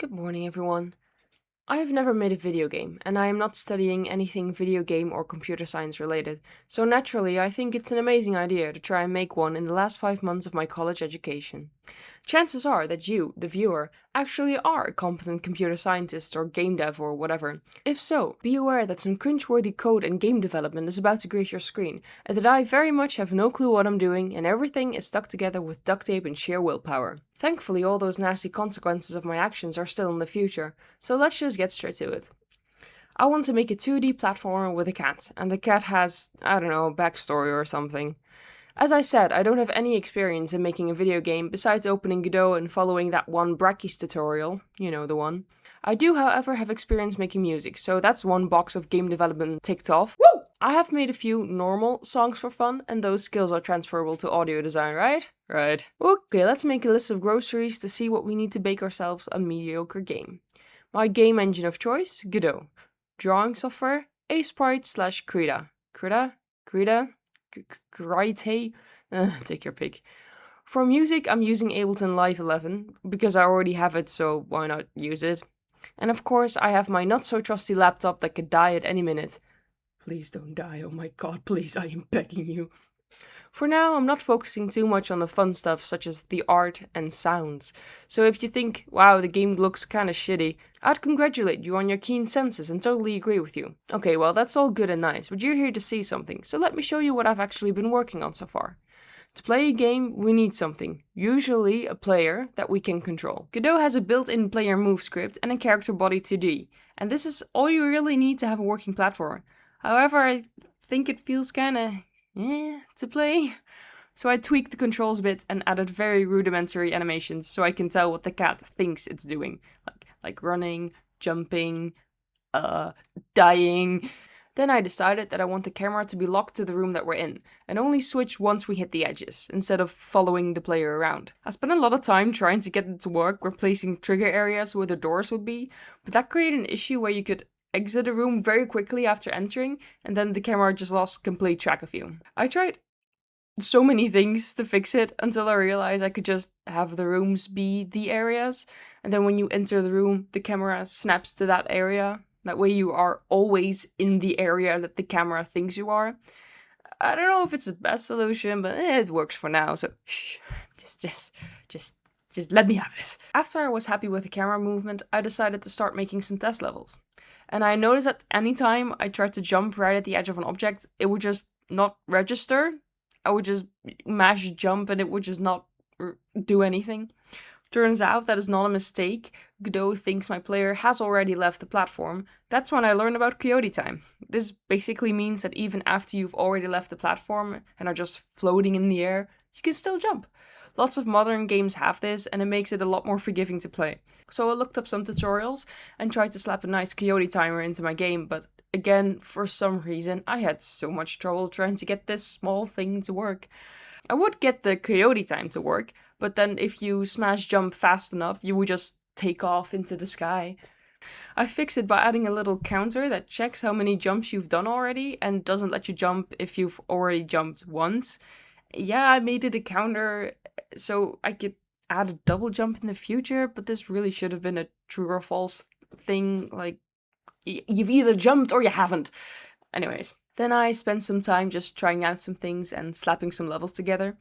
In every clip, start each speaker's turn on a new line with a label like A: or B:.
A: Good morning, everyone. I have never made a video game, and I am not studying anything video game or computer science related, so naturally I think it's an amazing idea to try and make one in the last 5 months of my college education. Chances are that you, the viewer, actually are a competent computer scientist or game dev or whatever. If so, be aware that some cringeworthy code and game development is about to grace your screen, and that I very much have no clue what I'm doing, and everything is stuck together with duct tape and sheer willpower. Thankfully, all those nasty consequences of my actions are still in the future, so let's just get straight to it. I want to make a 2D platformer with a cat, and the cat has, I don't know, a backstory or something. As I said, I don't have any experience in making a video game besides opening Godot and following that one Brackeys tutorial, you know the one. I do, however, have experience making music, so that's one box of game development ticked off. Woo! I have made a few normal songs for fun, and those skills are transferable to audio design, right? Right. Okay, let's make a list of groceries to see what we need to bake ourselves a mediocre game. My game engine of choice, Godot. Drawing software, Sprite slash Krita. Krita? Grite? Take your pick. For music, I'm using Ableton Live 11 because I already have it, so why not use it? And of course, I have my not so trusty laptop that could die at any minute. Please don't die, oh my god, please, I am begging you. For now, I'm not focusing too much on the fun stuff such as the art and sounds. So if you think, wow, the game looks kinda shitty, I'd congratulate you on your keen senses and totally agree with you. Okay, well, that's all good and nice, but you're here to see something, so let me show you what I've actually been working on so far. To play a game, we need something, usually a player that we can control. Godot has a built-in player move script and a character body 2D, and this is all you really need to have a working platform. However, I think it feels kinda to play. So I tweaked the controls a bit and added very rudimentary animations so I can tell what the cat thinks it's doing. Like running, jumping, dying. Then I decided that I want the camera to be locked to the room that we're in, and only switch once we hit the edges, instead of following the player around. I spent a lot of time trying to get it to work, replacing trigger areas where the doors would be, but that created an issue where you could exit a room very quickly after entering, and then the camera just lost complete track of you. I tried so many things to fix it until I realized I could just have the rooms be the areas, and then when you enter the room, the camera snaps to that area. That way you are always in the area that the camera thinks you are. I don't know if it's the best solution, but it works for now, so shh, just let me have it. After I was happy with the camera movement, I decided to start making some test levels. And I noticed that anytime I tried to jump right at the edge of an object, it would just not register. I would just mash jump and it would just not do anything. Turns out that is not a mistake. Godot thinks my player has already left the platform. That's when I learned about coyote time. This basically means that even after you've already left the platform and are just floating in the air, you can still jump. Lots of modern games have this, and it makes it a lot more forgiving to play. So I looked up some tutorials and tried to slap a nice coyote timer into my game, but again, for some reason, I had so much trouble trying to get this small thing to work. I would get the coyote time to work, but then if you smash jump fast enough, you would just take off into the sky. I fixed it by adding a little counter that checks how many jumps you've done already and doesn't let you jump if you've already jumped once. Yeah, I made it a counter so I could add a double jump in the future, but this really should have been a true or false thing. Like, you've either jumped or you haven't. Anyways, then I spent some time just trying out some things and slapping some levels together.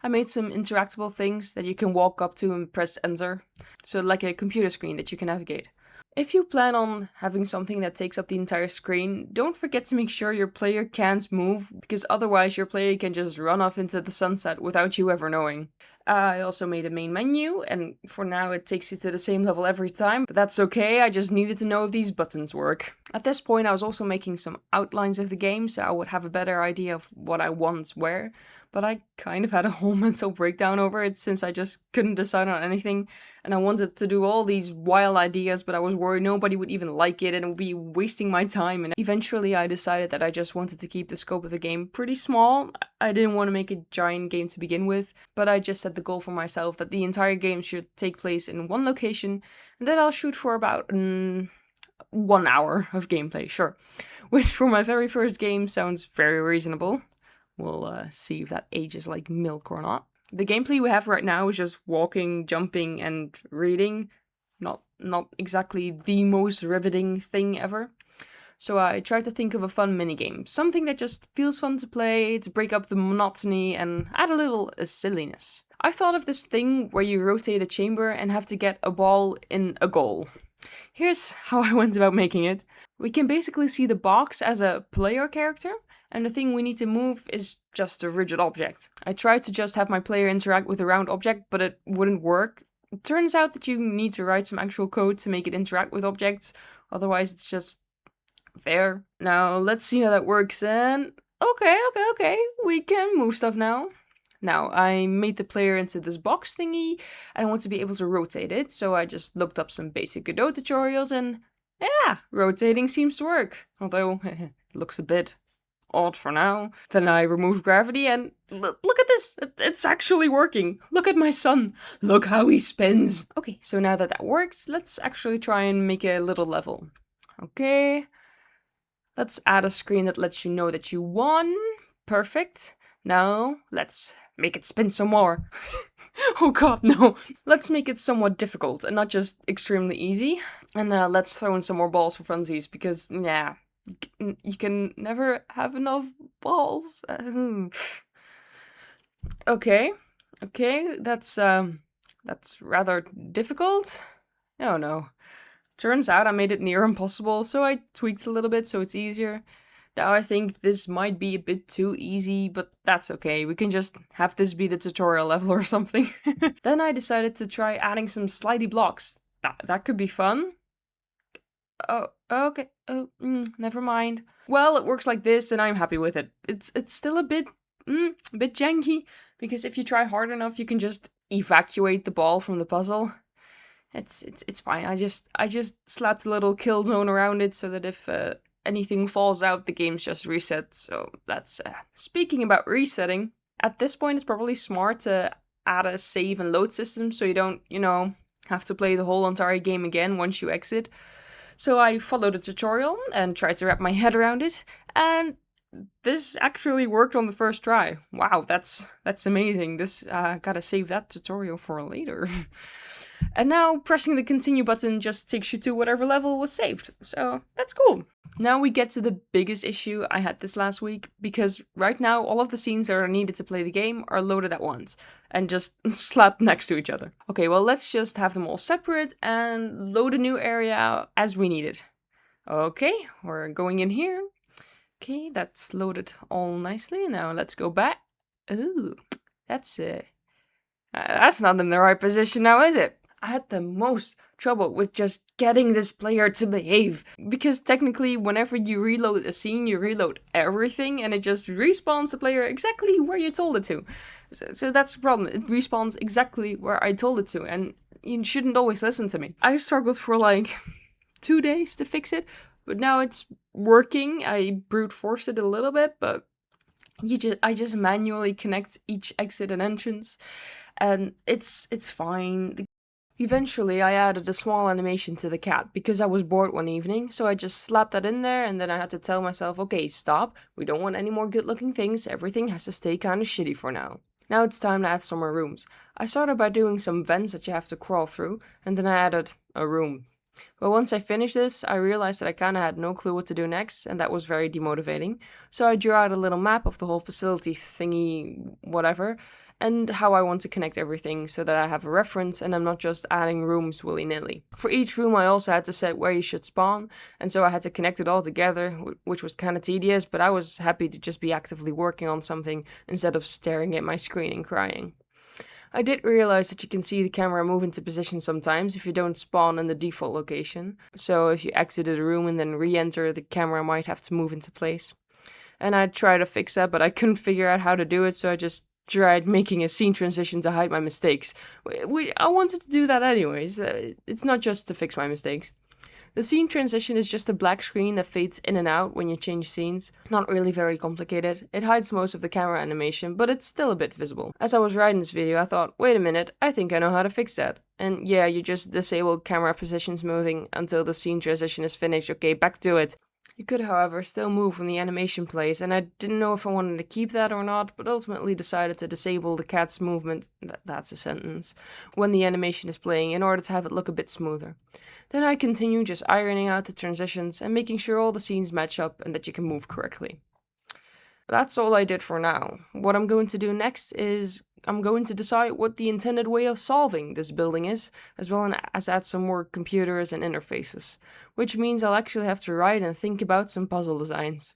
A: I made some interactable things that you can walk up to and press enter, so like a computer screen that you can navigate. If you plan on having something that takes up the entire screen, don't forget to make sure your player can't move, because otherwise your player can just run off into the sunset without you ever knowing. I also made a main menu, and for now it takes you to the same level every time, but that's okay, I just needed to know if these buttons work. At this point I was also making some outlines of the game, so I would have a better idea of what I want where, but I kind of had a whole mental breakdown over it since I just couldn't decide on anything, and I wanted to do all these wild ideas, but I was worried nobody would even like it and it would be wasting my time, and eventually I decided that I just wanted to keep the scope of the game pretty small. I didn't want to make a giant game to begin with, but I just set the goal for myself that the entire game should take place in one location, and that I'll shoot for about 1 hour of gameplay, sure. Which for my very first game sounds very reasonable. We'll see if that ages like milk or not. The gameplay we have right now is just walking, jumping, and reading. not exactly the most riveting thing ever. So I tried to think of a fun minigame, something that just feels fun to play, to break up the monotony and add a little silliness. I thought of this thing where you rotate a chamber and have to get a ball in a goal. Here's how I went about making it. We can basically see the box as a player character, and the thing we need to move is just a rigid object. I tried to just have my player interact with a round object, but it wouldn't work. It turns out that you need to write some actual code to make it interact with objects, otherwise it's just there. Now let's see how that works and okay, we can move stuff now. Now, I made the player into this box thingy, and I want to be able to rotate it, so I just looked up some basic Godot tutorials, and yeah, rotating seems to work. Although, it looks a bit odd for now. Then I removed gravity, and look at this! It's actually working! Look at my son! Look how he spins! Okay, so now that that works, let's actually try and make a little level. Okay, let's add a screen that lets you know that you won. Perfect. Now, let's make it spin some more. Oh god, no. Let's make it somewhat difficult and not just extremely easy. And let's throw in some more balls for funsies because, yeah, you can never have enough balls. Okay, that's rather difficult. Oh no. Turns out I made it near impossible, so I tweaked a little bit so it's easier. Now I think this might be a bit too easy, but that's okay. We can just have this be the tutorial level or something. Then I decided to try adding some slidey blocks. That could be fun. Oh, okay. Oh, never mind. Well, it works like this and I'm happy with it. It's still a bit janky, because if you try hard enough, you can just evacuate the ball from the puzzle. It's fine. I just slapped a little kill zone around it so that if anything falls out, the game's just reset. So that's speaking about resetting. At this point, it's probably smart to add a save and load system so you don't, have to play the whole entire game again once you exit. So I followed a tutorial and tried to wrap my head around it, and this actually worked on the first try. Wow, that's amazing. This gotta save that tutorial for later. And now pressing the continue button just takes you to whatever level was saved. So that's cool. Now we get to the biggest issue I had this last week, because right now all of the scenes that are needed to play the game are loaded at once and just slapped next to each other. Okay, well, let's just have them all separate and load a new area as we need it. Okay, we're going in here. Okay, that's loaded all nicely. Now let's go back. Ooh, that's not in the right position now, is it? I had the most trouble with just getting this player to behave, because technically whenever you reload a scene, you reload everything and it just respawns the player exactly where you told it to. So that's the problem. It respawns exactly where I told it to, and you shouldn't always listen to me. I struggled for like 2 days to fix it, but now it's working. I brute forced it a little bit, but I just manually connect each exit and entrance, and it's fine. Eventually, I added a small animation to the cat because I was bored one evening, so I just slapped that in there, and then I had to tell myself, okay, stop, we don't want any more good looking things, everything has to stay kinda shitty for now. Now it's time to add some more rooms. I started by doing some vents that you have to crawl through, and then I added a room. But once I finished this, I realized that I kinda had no clue what to do next, and that was very demotivating. So I drew out a little map of the whole facility thingy, whatever, and how I want to connect everything so that I have a reference and I'm not just adding rooms willy-nilly. For each room I also had to set where you should spawn, and so I had to connect it all together, which was kinda tedious, but I was happy to just be actively working on something instead of staring at my screen and crying. I did realize that you can see the camera move into position sometimes if you don't spawn in the default location. So if you exited a room and then re-enter, the camera might have to move into place. And I tried to fix that, but I couldn't figure out how to do it, so I just tried making a scene transition to hide my mistakes. I wanted to do that anyways. It's not just to fix my mistakes. The scene transition is just a black screen that fades in and out when you change scenes. Not really very complicated. It hides most of the camera animation, but it's still a bit visible. As I was writing this video, I thought, wait a minute, I think I know how to fix that. And yeah, you just disable camera position smoothing until the scene transition is finished. Okay, back to it. You could, however, still move when the animation plays, and I didn't know if I wanted to keep that or not, but ultimately decided to disable the cat's movement, that's a sentence, when the animation is playing in order to have it look a bit smoother. Then I continue just ironing out the transitions and making sure all the scenes match up and that you can move correctly. That's all I did for now. What I'm going to do next is I'm going to decide what the intended way of solving this building is, as well as add some more computers and interfaces, which means I'll actually have to write and think about some puzzle designs.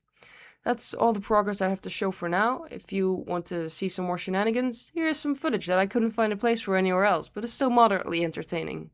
A: That's all the progress I have to show for now. If you want to see some more shenanigans, here's some footage that I couldn't find a place for anywhere else, but is still moderately entertaining.